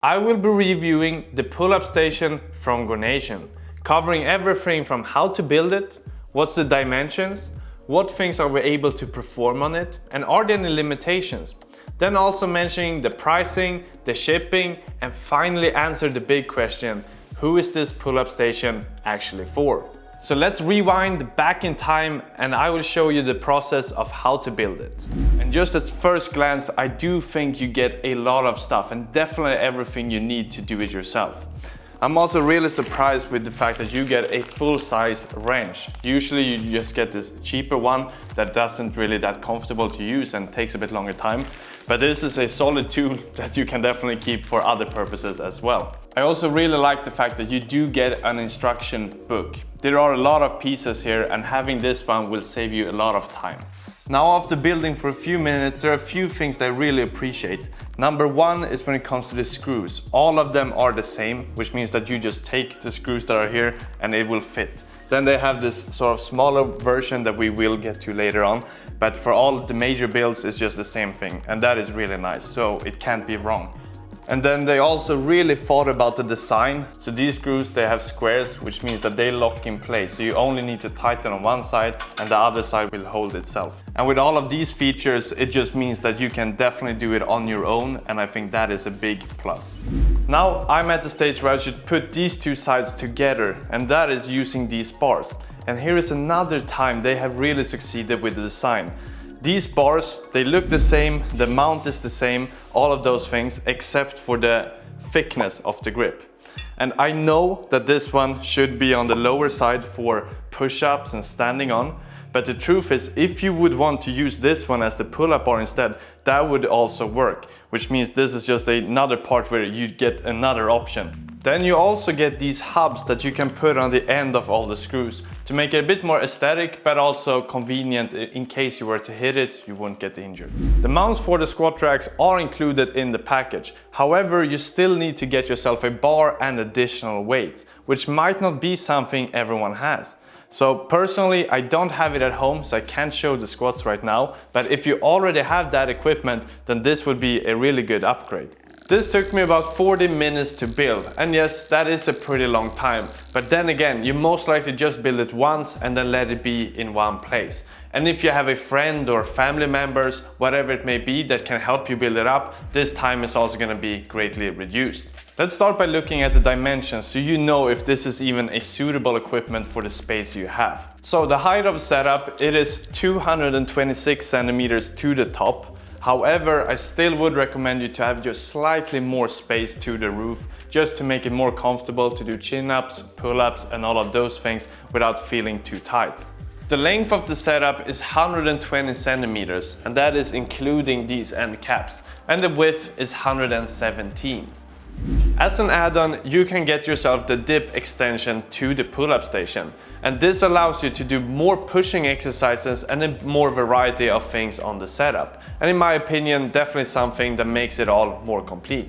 I will be reviewing the pull-up station from GORNATION, covering everything from how to build it, what's the dimensions, what things are we able to perform on it, and are there any limitations. Then also mentioning the pricing, the shipping, and finally answer the big question, who is this pull-up station actually for? So let's rewind back in time and I will show you the process of how to build it. And just at first glance, I do think you get a lot of stuff and definitely everything you need to do it yourself. I'm also really surprised with the fact that you get a full-size wrench. Usually you just get this cheaper one that doesn't really that comfortable to use and takes a bit longer time. But this is a solid tool that you can definitely keep for other purposes as well. I also really like the fact that you do get an instruction book. There are a lot of pieces here and having this one will save you a lot of time. Now after building for a few minutes, there are a few things that I really appreciate. Number one is when it comes to the screws. All of them are the same, which means that you just take the screws that are here and it will fit. Then they have this sort of smaller version that we will get to later on, but for all the major builds it's just the same thing, and that is really nice, so it can't be wrong. And then they also really thought about the design. So these screws, they have squares, which means that they lock in place. So you only need to tighten on one side and the other side will hold itself. And with all of these features, it just means that you can definitely do it on your own. And I think that is a big plus. Now I'm at the stage where I should put these two sides together, and that is using these bars. And here is another time they have really succeeded with the design. These bars, they look the same, the mount is the same, all of those things, except for the thickness of the grip. And I know that this one should be on the lower side for push-ups and standing on, but the truth is, if you would want to use this one as the pull-up bar instead, that would also work, which means this is just another part where you get another option. Then you also get these hubs that you can put on the end of all the screws to make it a bit more aesthetic, but also convenient in case you were to hit it, you won't get injured. The mounts for the squat racks are included in the package. However, you still need to get yourself a bar and additional weights, which might not be something everyone has. So personally, I don't have it at home, so I can't show the squats right now, but if you already have that equipment, then this would be a really good upgrade. This took me about 40 minutes to build, and yes, that is a pretty long time, but then again, you most likely just build it once and then let it be in one place. And if you have a friend or family members, whatever it may be, that can help you build it up, this time is also going to be greatly reduced. Let's start by looking at the dimensions so you know if this is even a suitable equipment for the space you have. So the height of the setup, it is 226 centimeters to the top. However, I still would recommend you to have just slightly more space to the roof, just to make it more comfortable to do chin-ups, pull-ups and all of those things without feeling too tight. The length of the setup is 120 centimeters, and that is including these end caps, and the width is 117. As an add-on, you can get yourself the dip extension to the pull-up station, and this allows you to do more pushing exercises and a more variety of things on the setup. And in my opinion, definitely something that makes it all more complete.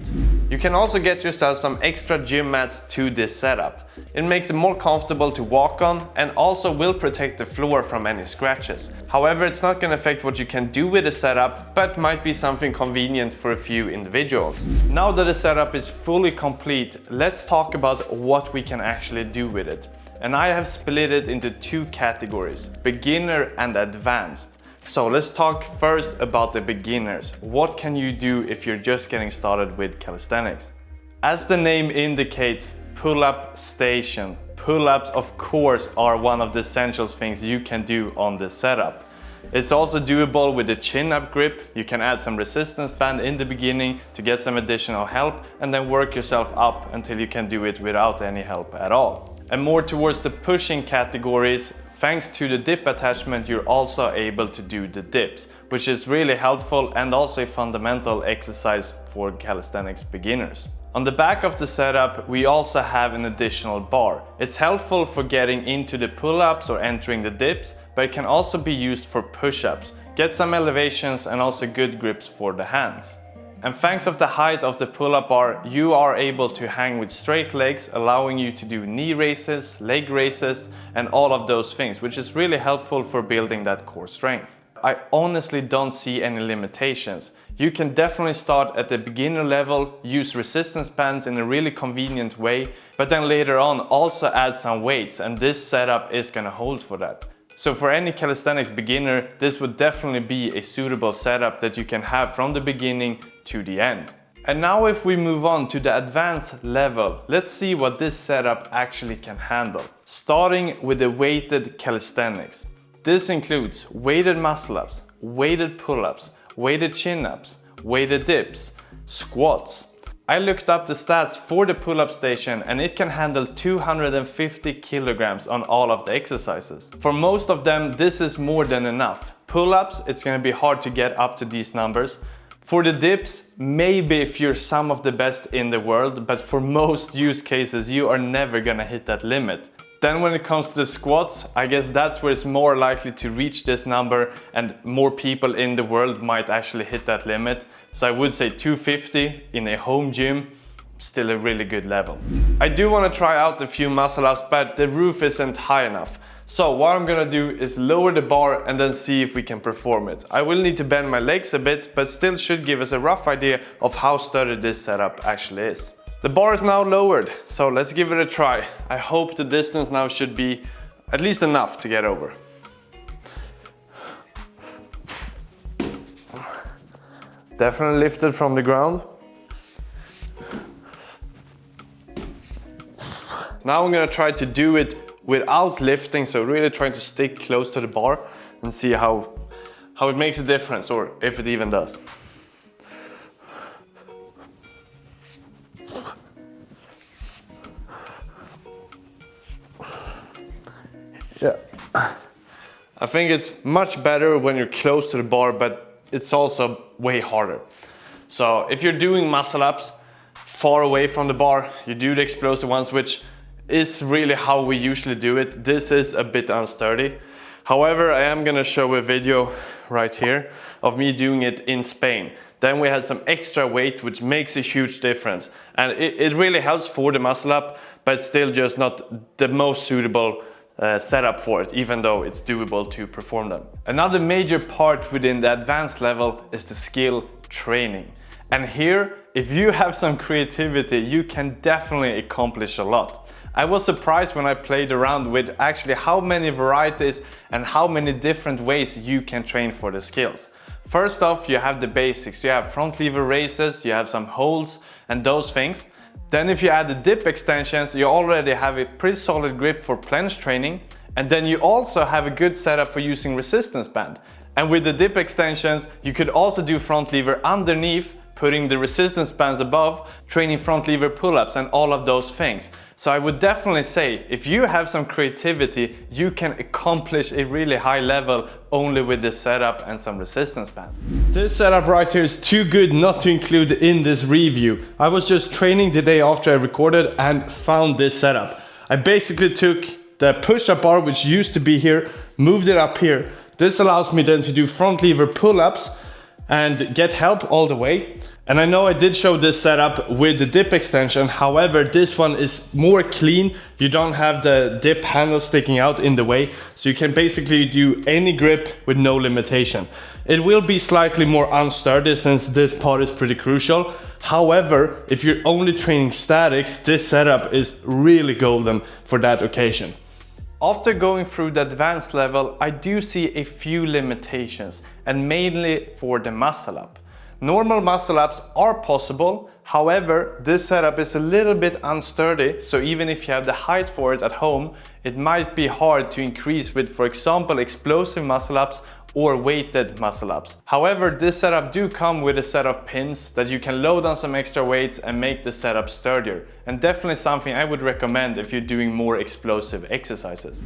You can also get yourself some extra gym mats to this setup. It makes it more comfortable to walk on and also will protect the floor from any scratches. However, it's not going to affect what you can do with the setup, but might be something convenient for a few individuals. Now that the setup is fully complete, let's talk about what we can actually do with it. And I have split it into two categories, beginner and advanced. So let's talk first about the beginners. What can you do if you're just getting started with calisthenics? As the name indicates, pull-up station. Pull-ups, of course, are one of the essential things you can do on this setup. It's also doable with the chin-up grip. You can add some resistance band in the beginning to get some additional help and then work yourself up until you can do it without any help at all. And more towards the pushing categories, thanks to the dip attachment, you're also able to do the dips, which is really helpful and also a fundamental exercise for calisthenics beginners. On the back of the setup, we also have an additional bar. It's helpful for getting into the pull-ups or entering the dips, but it can also be used for push-ups. Get some elevations and also good grips for the hands. And thanks of the height of the pull-up bar, you are able to hang with straight legs, allowing you to do knee raises, leg raises, and all of those things, which is really helpful for building that core strength. I honestly don't see any limitations. You can definitely start at the beginner level, use resistance bands in a really convenient way, but then later on also add some weights, and this setup is gonna hold for that. So for any calisthenics beginner, this would definitely be a suitable setup that you can have from the beginning to the end. And now if we move on to the advanced level, let's see what this setup actually can handle. Starting with the weighted calisthenics. This includes weighted muscle-ups, weighted pull-ups, weighted chin-ups, weighted dips, squats. I looked up the stats for the pull-up station and it can handle 250 kilograms on all of the exercises. For most of them, this is more than enough. Pull-ups, it's gonna be hard to get up to these numbers. For the dips, maybe if you're some of the best in the world, but for most use cases, you are never gonna hit that limit. Then when it comes to the squats, I guess that's where it's more likely to reach this number and more people in the world might actually hit that limit. So I would say 250 in a home gym, still a really good level. I do want to try out a few muscle ups, but the roof isn't high enough. So what I'm gonna do is lower the bar and then see if we can perform it. I will need to bend my legs a bit, but still should give us a rough idea of how sturdy this setup actually is. The bar is now lowered, so let's give it a try. I hope the distance now should be at least enough to get over. Definitely lifted from the ground. Now I'm gonna try to do it without lifting, so really trying to stick close to the bar and see how it makes a difference, or if it even does. Yeah. I think it's much better when you're close to the bar, but it's also way harder. So if you're doing muscle ups far away from the bar, you do the explosive ones, which is really how we usually do it. This is a bit unsturdy. However, I am gonna show a video right here of me doing it in Spain. Then we had some extra weight, which makes a huge difference. And it really helps for the muscle up, but still just not the most suitable setup for it, even though it's doable to perform them. Another major part within the advanced level is the skill training. And here, if you have some creativity, you can definitely accomplish a lot. I was surprised when I played around with actually how many varieties and how many different ways you can train for the skills. First off, you have the basics. You have front lever raises, you have some holds and those things. Then if you add the dip extensions, you already have a pretty solid grip for planche training. And then you also have a good setup for using resistance band. And with the dip extensions, you could also do front lever underneath, putting the resistance bands above, training front lever pull-ups and all of those things. So I would definitely say, if you have some creativity, you can accomplish a really high level only with this setup and some resistance bands. This setup right here is too good not to include in this review. I was just training the day after I recorded and found this setup. I basically took the push-up bar, which used to be here, moved it up here. This allows me then to do front lever pull-ups and get help all the way. And I know I did show this setup with the dip extension, however this one is more clean. You don't have the dip handle sticking out in the way, so you can basically do any grip with no limitation. It will be slightly more unsturdy since this part is pretty crucial. However, if you're only training statics, this setup is really golden for that occasion. After going through the advanced level, I do see a few limitations, and mainly for the muscle up. Normal muscle ups are possible, however, this setup is a little bit unsturdy, so even if you have the height for it at home, it might be hard to increase with, for example, explosive muscle ups or weighted muscle ups. However, this setup do come with a set of pins that you can load on some extra weights and make the setup sturdier, and definitely something I would recommend if you're doing more explosive exercises.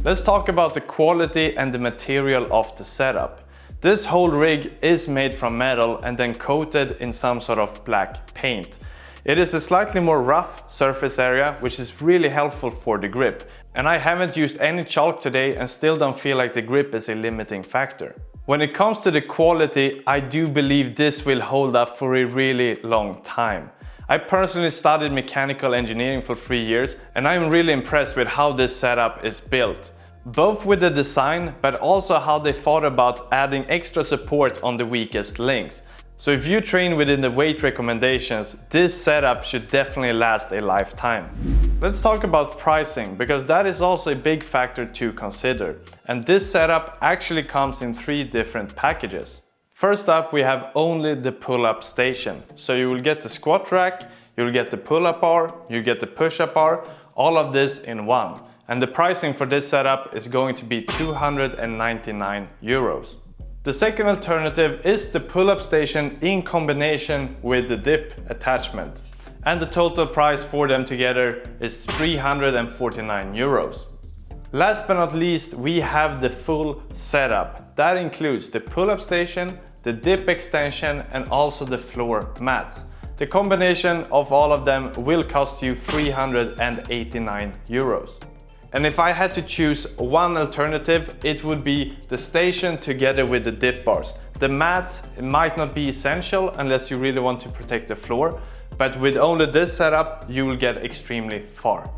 Let's talk about the quality and the material of the setup. This whole rig is made from metal and then coated in some sort of black paint. It is a slightly more rough surface area, which is really helpful for the grip. And I haven't used any chalk today and still don't feel like the grip is a limiting factor. When it comes to the quality, I do believe this will hold up for a really long time. I personally studied mechanical engineering for 3 years and I'm really impressed with how this setup is built. both with the design but also how they thought about adding extra support on the weakest links. So if you train within the weight recommendations, this setup should definitely last a lifetime. Let's talk about pricing, because that is also a big factor to consider. And this setup actually comes in 3 different packages. First up, we have only the pull-up station. So you will get the squat rack, you'll get the pull-up bar, you get the push-up bar, all of this in one. And the pricing for this setup is going to be 299 euros. The second alternative is the pull-up station in combination with the dip attachment. And the total price for them together is 349 euros. Last but not least, we have the full setup. That includes the pull-up station, the dip extension, and also the floor mats. The combination of all of them will cost you 389 euros. And if I had to choose one alternative, it would be the station together with the dip bars. The mats might not be essential unless you really want to protect the floor, but with only this setup, you will get extremely far.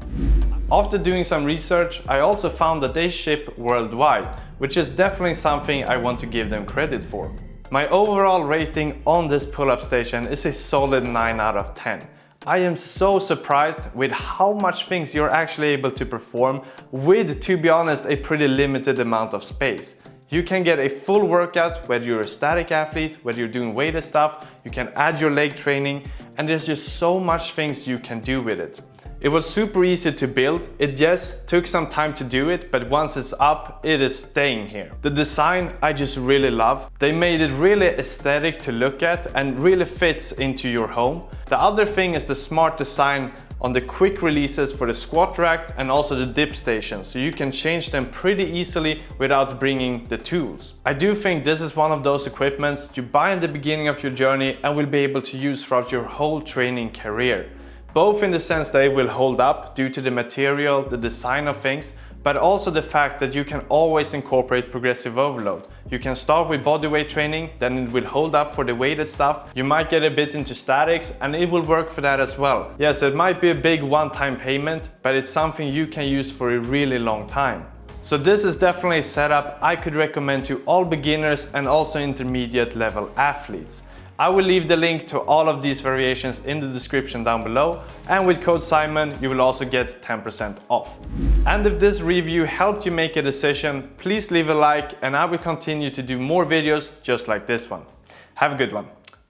After doing some research, I also found that they ship worldwide, which is definitely something I want to give them credit for. My overall rating on this pull-up station is a solid 9 out of 10. I am so surprised with how much things you're actually able to perform with, to be honest, a pretty limited amount of space. You can get a full workout whether you're a static athlete, whether you're doing weighted stuff, you can add your leg training, and there's just so much things you can do with it. It was super easy to build. It just took some time to do it, but once it's up, it is staying here. The design I just really love. They made it really aesthetic to look at and really fits into your home. The other thing is the smart design on the quick releases for the squat rack and also the dip station, so you can change them pretty easily without bringing the tools. I do think this is one of those equipments you buy in the beginning of your journey and will be able to use throughout your whole training career. Both in the sense that it will hold up due to the material, the design of things, but also the fact that you can always incorporate progressive overload. You can start with bodyweight training, then it will hold up for the weighted stuff. You might get a bit into statics and it will work for that as well. Yes, it might be a big one-time payment, but it's something you can use for a really long time. So this is definitely a setup I could recommend to all beginners and also intermediate level athletes. I will leave the link to all of these variations in the description down below, and with code Simon you will also get 10% off. And if this review helped you make a decision, please leave a like and I will continue to do more videos just like this one. Have a good one.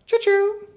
Choo choo!